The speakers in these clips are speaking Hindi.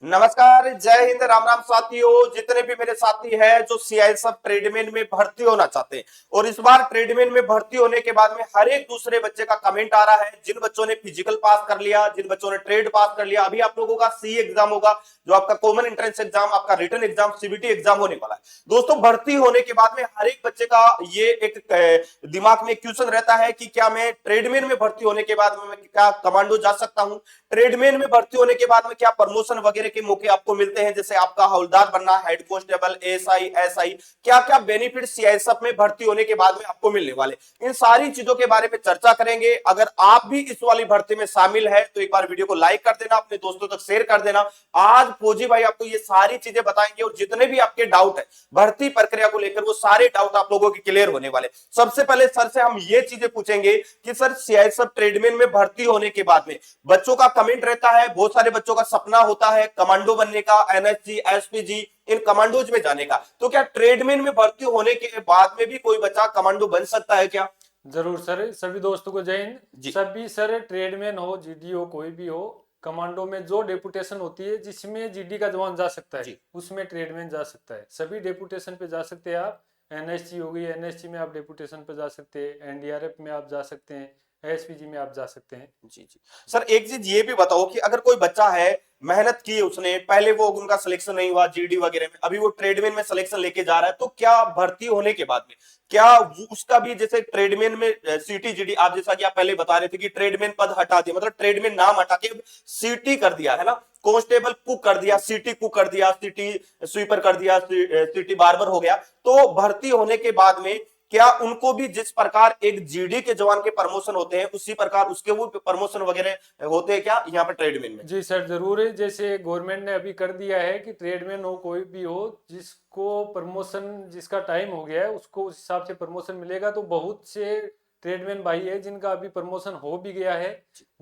नमस्कार, जय हिंद, राम राम साथियों। जितने भी मेरे साथी हैं जो सीआईएसएफ ट्रेडमैन में भर्ती होना चाहते हैं और इस बार ट्रेडमैन में भर्ती होने के बाद में हर एक दूसरे बच्चे का कमेंट आ रहा है। जिन बच्चों ने फिजिकल पास कर लिया, जिन बच्चों ने ट्रेड पास कर लिया, अभी आप लोगों का सी एग्जाम होगा, जो आपका कॉमन एंट्रेंस एग्जाम, आपका रिटन एग्जाम, सीबीटी एग्जाम होने वाला है। दोस्तों, भर्ती होने के बाद में हर एक बच्चे का ये एक दिमाग में क्वेश्चन रहता है कि क्या मैं ट्रेडमैन में भर्ती होने के बाद में क्या कमांडो जा सकता हूं? ट्रेडमैन में भर्ती होने के बाद में क्या प्रमोशन वगैरह के मौके आपको मिलते हैं, जैसे आपका हवलदार बनना, हेड कांस्टेबल, एएसआई, एसआई, क्या क्या बेनिफिट सीआईएसएफ में भर्ती होने के बाद में आपको मिलने वाले, इन सारी चीजों के बारे में चर्चा करेंगे। अगर आप भी इस वाली भर्ती में शामिल है तो एक बार वीडियो को लाइक कर देना, अपने दोस्तों तक शेयर कर देना। आज फौजी भाई आपको ये सारी चीजें बताएंगे और जितने भी आपके डाउट है भर्ती प्रक्रिया को लेकर, वो सारे डाउट आप लोगों के क्लियर होने वाले। सबसे पहले सर से हम ये चीजें पूछेंगे कि सर सीआईएसएफ ट्रेडमैन में भर्ती होने के बाद में बच्चों का कमेंट रहता है, बहुत सारे बच्चों का सपना होता है कमांडो बनने का, एनएसजी, एसपीजी, इन कमांडोज में जाने का। तो क्या ट्रेडमैन में भर्ती होने के बाद में भी कोई बच्चा कमांडो बन सकता है क्या? जरूर सर। सभी दोस्तों को जय जी हिंद। सभी सर, ट्रेडमैन हो, जीडी हो, कोई भी हो, कमांडो में जो डेपुटेशन होती है जिसमें जीडी का जवान जा सकता है जी उसमें ट्रेडमैन जा सकता है। सभी डेपुटेशन पे जा सकते हैं आप। एनएसजी हो गई, एनएसजी में आप डेपुटेशन पे जा सकते हैं, एनडीआरएफ में आप जा सकते हैं, एसपीजी में आप जा सकते हैं। जी जी। सर एक चीज ये भी बताओ कि अगर कोई बच्चा है, मेहनत की उसने, पहले वो उनका सिलेक्शन नहीं हुआ जीडी वगैरह में, अभी वो ट्रेडमैन में सिलेक्शन लेके जा रहा है, तो क्या भर्ती होने के बाद में क्या उसका भी जैसे ट्रेडमैन में सीटी जीडी, आप जैसा कि आप पहले बता रहे थे कि ट्रेडमैन पद हटा दिया, मतलब ट्रेडमैन नाम हटा के सीटी कर दिया है ना, कांस्टेबल कुक कर दिया, सिटी कुक कर दिया, सिटी स्वीपर कर दिया, सिटी बार्बर हो गया, तो भर्ती होने के बाद में क्या उनको भी जिस प्रकार एक जीडी के जवान के प्रमोशन होते हैं उसी प्रकार उसके वो प्रमोशन वगैरह होते हैं क्या यहाँ पर ट्रेडमैन में? जी सर, जरूर है। जैसे गवर्नमेंट ने अभी कर दिया है कि ट्रेडमैन हो, कोई भी हो, जिसको प्रमोशन, जिसका टाइम हो गया है उसको उस हिसाब से प्रमोशन मिलेगा। तो बहुत से ट्रेडमैन भाई है जिनका अभी प्रमोशन हो भी गया है,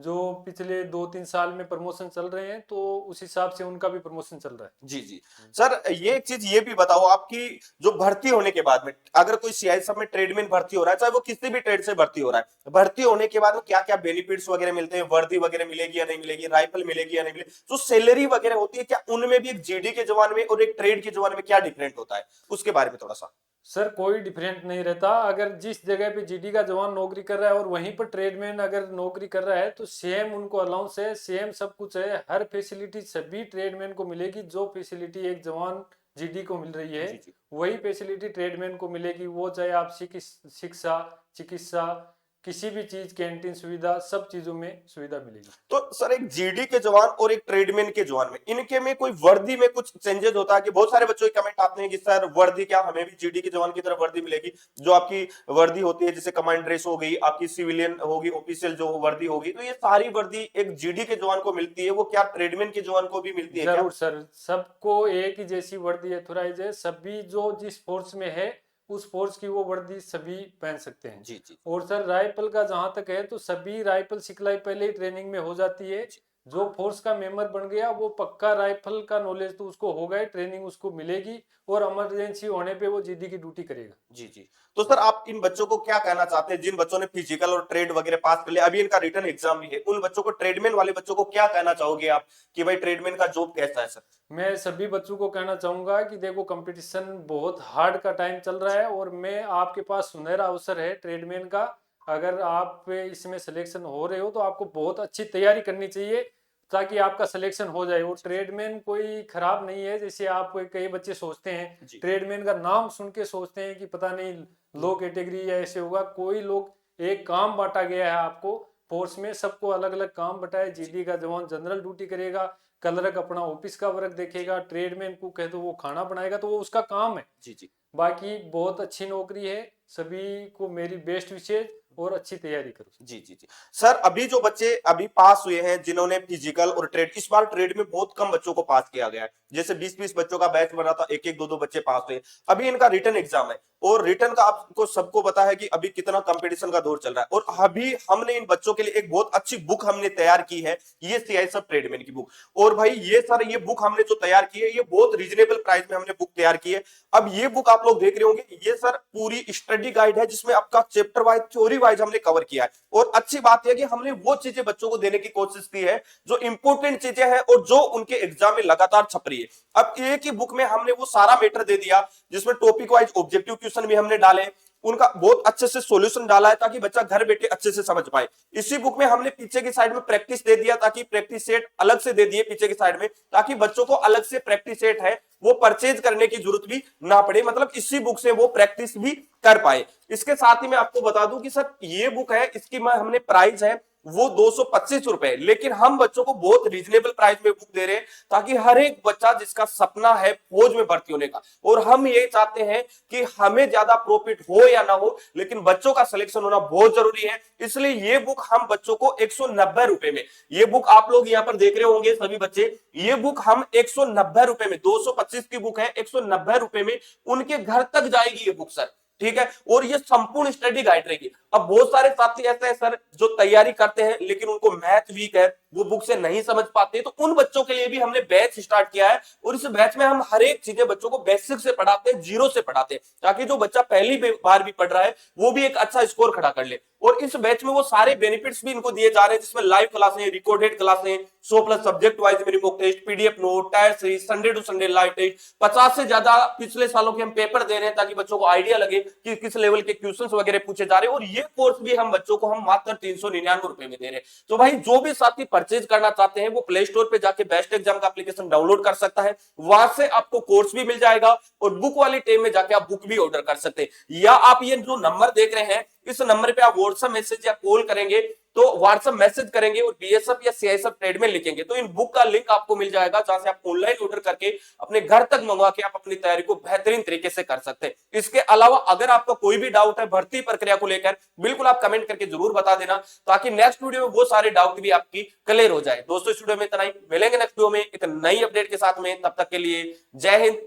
जो पिछले 2-3 साल में प्रमोशन चल रहे हैं, तो उस हिसाब से उनका भी प्रमोशन चल रहा है। जी जी। सर ये एक चीज ये भी बताओ, आपकी जो भर्ती होने के बाद में अगर कोई सीआईएसएफ में ट्रेडमैन भर्ती हो रहा है, चाहे वो किसी भी ट्रेड से भर्ती हो रहा है, भर्ती होने के बाद में क्या क्या बेनिफिट्स वगैरह मिलते हैं, वर्दी वगैरह मिलेगी या नहीं मिलेगी, राइफल मिलेगी या नहीं मिलेगी, जो सैलरी वगैरह होती है, क्या उनमें भी एक जीडी के जवान में और एक ट्रेड के जवान में क्या डिफरेंट होता है, उसके बारे में थोड़ा सा। सर कोई डिफरेंट नहीं रहता। अगर जिस जगह पे जीडी का जवान नौकरी कर रहा है और वहीं पर ट्रेडमैन अगर नौकरी कर रहा है तो सेम उनको अलाउंस है, सेम सब कुछ है। हर फैसिलिटी सभी ट्रेडमैन को मिलेगी। जो फैसिलिटी एक जवान जीडी को मिल रही है जी जी। वही फैसिलिटी ट्रेडमैन को मिलेगी। वो चाहे आप शिक्षा, चिकित्सा, किसी भी चीज, कैंटीन सुविधा, सब चीजों में सुविधा मिलेगी। तो सर एक जीडी के जवान और एक ट्रेडमैन के जवान में, इनके में कोई वर्दी में कुछ चेंजेस होता है कि बहुत सारे बच्चों के कमेंट आते हैं कि सर वर्दी क्या हमें भी जीडी के जवान की तरह वर्दी मिलेगी? जो आपकी वर्दी होती है जैसे कमांड ड्रेस हो गई, आपकी सिविलियन होगी, ऑफिशियल जो वर्दी होगी, तो ये सारी वर्दी एक जीडी के जवान को मिलती है, वो क्या ट्रेडमैन के जवान को भी मिलती है क्या? जरूर सर, सबको एक ही जैसी वर्दी एथोराइज है। सभी जो जिस फोर्स में है उस फोर्स की वो वर्दी सभी पहन सकते हैं। जी जी। और सर राइफल का जहां तक है तो सभी राइफल सिखलाई पहले ही ट्रेनिंग में हो जाती है। जो फोर्स का मेंबर बन गया वो पक्का राइफल का नॉलेज तो उसको होगा ही, ट्रेनिंग उसको मिलेगी और इमरजेंसी होने पे वो जीडी की ड्यूटी करेगा। जी जी। तो सर आप इन बच्चों को क्या कहना चाहते हैं जिन बच्चों ने फिजिकल और ट्रेड वगैरह पास कर लिया, अभी इनका रिटर्न एग्जाम भी है, उन बच्चों को, ट्रेडमैन वाले बच्चों को क्या कहना चाहोगे आप कि भाई ट्रेडमैन का जॉब कैसा है सर? मैं सभी बच्चों को कहना चाहूंगा कि देखो, कंपटीशन बहुत हार्ड का टाइम चल रहा है और मैं आपके पास सुनहरा अवसर है ट्रेडमैन का। अगर आप इसमें सिलेक्शन हो रहे हो तो आपको बहुत अच्छी तैयारी करनी चाहिए ताकि आपका सिलेक्शन हो जाए। और ट्रेडमैन कोई खराब नहीं है जैसे आप, कई बच्चे सोचते हैं, जी ट्रेडमैन का नाम सुन के सोचते हैं कि पता नहीं लो कैटेगरी या ऐसे होगा। कोई लोग, एक काम बांटा गया है आपको फोर्स में, सबको अलग अलग काम बटाए। जीडी का जवान जनरल ड्यूटी करेगा, क्लर्क अपना ऑफिस का वर्क देखेगा, ट्रेडमैन को कह दो वो खाना बनाएगा, तो वो उसका काम है। जी जी। बाकी बहुत अच्छी नौकरी है। सभी को मेरी बेस्ट विशेष और अच्छी तैयारी करो। जी जी जी। सर अभी जो बच्चे अभी पास हुए हैं जिन्होंने फिजिकल और ट्रेड, इस बार ट्रेड में बहुत कम बच्चों को पास किया गया है, जैसे 20-20 बच्चों का बैच बना था, एक एक दो दो बच्चे पास हुए। अभी इनका रिटर्न एग्जाम है और रिटर्न का आपको सबको पता है कि अभी कितना कंपटीशन का दौर चल रहा है, और अभी हमने इन बच्चों के लिए एक बहुत अच्छी बुक हमने तैयार की है, ये सीआईएसएफ ट्रेडमैन की बुक। और भाई ये सर ये बुक हमने जो तैयार की है ये बहुत रीजनेबल प्राइस में हमने बुक तैयार की है। अब ये बुक आप लोग देख रहे होंगे, ये सर पूरी स्टडी गाइड है जिसमें आपका चैप्टर वाइज, थ्योरी वाइज हमने कवर किया है। और अच्छी बात यह कि हमने वो चीजें बच्चों को देने की कोशिश की है जो इंपॉर्टेंट चीजें हैं और जो उनके एग्जाम में लगातार छप रही है। अब एक ही बुक में हमने वो सारा मैटर दे दिया जिसमें टॉपिक वाइज ऑब्जेक्टिव क्वेश्चन भी हमने डाले, उनका बहुत अच्छे से सॉल्यूशन डाला है ताकि बच्चा घर बैठे अच्छे से समझ पाए। इसी बुक में हमने पीछे की साइड में प्रैक्टिस दे दिया, ताकि प्रैक्टिस सेट अलग से दे दिए पीछे की साइड में, ताकि बच्चों को अलग से प्रैक्टिस सेट है वो परचेज करने की जरूरत भी ना पड़े, मतलब इसी बुक से वो प्रैक्टिस भी कर पाए। इसके साथ ही मैं आपको बता दूं कि सर ये बुक है, इसकी हमने प्राइस है वो 225 रुपए, लेकिन हम बच्चों को बहुत रीजनेबल प्राइस में बुक दे रहे हैं ताकि हर एक बच्चा जिसका सपना है फौज में भर्ती होने का, और हम ये चाहते हैं कि हमें ज्यादा प्रॉफिट हो या ना हो लेकिन बच्चों का सिलेक्शन होना बहुत जरूरी है, इसलिए ये बुक हम बच्चों को 190 रुपए में, ये बुक आप लोग यहाँ पर देख रहे होंगे सभी बच्चे, ये बुक हम 190 रुपए में, 225 की बुक है 190 रुपए में उनके घर तक जाएगी ये बुक सर, ठीक है। और ये संपूर्ण स्टडी गाइड रहेगी। अब बहुत सारे साथी ऐसे हैं सर जो तैयारी करते हैं लेकिन उनको मैथ वीक है, वो बुक से नहीं समझ पाते, तो उन बच्चों के लिए भी हमने बैच स्टार्ट किया है और इस बैच में हम हर एक चीजें बच्चों को बेसिक से पढ़ाते हैं, जीरो से पढ़ाते हैं, ताकि जो बच्चा पहली बार भी पढ़ रहा है वो भी एक अच्छा स्कोर खड़ा कर ले। और इस बैच में वो सारे बेनिफिट्स भी इनको दिए जा रहे हैं जिसमें लाइव क्लासें, रिकॉर्डेड क्लासें, 100+ सब्जेक्ट वाइज मेरी mock test, PDF note, tier series, Sunday to Sunday live test, 50 से ज्यादा पिछले सालों के हम पेपर दे रहे हैं ताकि बच्चों को आइडिया लगे कि किस लेवल के क्वेश्चंस वगैरह पूछे जा रहे हैं। और ये कोर्स भी हम बच्चों को हम मात्र 399 रुपए में दे रहे हैं। तो भाई जो भी साथी परचेज करना चाहते हैं वो प्ले स्टोर पे जाके बेस्ट एग्जाम का एप्लीकेशन डाउनलोड कर सकता है, वहां से आपको कोर्स भी मिल जाएगा और बुक वाली टेम में जाके आप बुक भी ऑर्डर कर सकते हैं। या आप ये जो नंबर देख रहे हैं इस नंबर पे आप व्हाट्सएप मैसेज या कॉल करेंगे, तो व्हाट्सएप मैसेज करेंगे और बीएसएफ या सीआईएसएफ ट्रेडमेन लिखेंगे तो इन बुक का लिंक आपको मिल जाएगा, जहां से आप ऑनलाइन ऑर्डर करके अपने घर तक मंगवा के आप अपनी तैयारी को बेहतरीन तरीके से कर सकते हैं। इसके अलावा अगर आपका कोई भी डाउट है भर्ती प्रक्रिया को लेकर, बिल्कुल आप कमेंट करके जरूर बता देना ताकि नेक्स्ट वीडियो में वो सारे डाउट भी आपकी क्लियर हो जाए। दोस्तों इस वीडियो में इतना ही, मिलेंगे नेक्स्ट वीडियो में एक नई अपडेट के साथ में, तब तक के लिए जय हिंद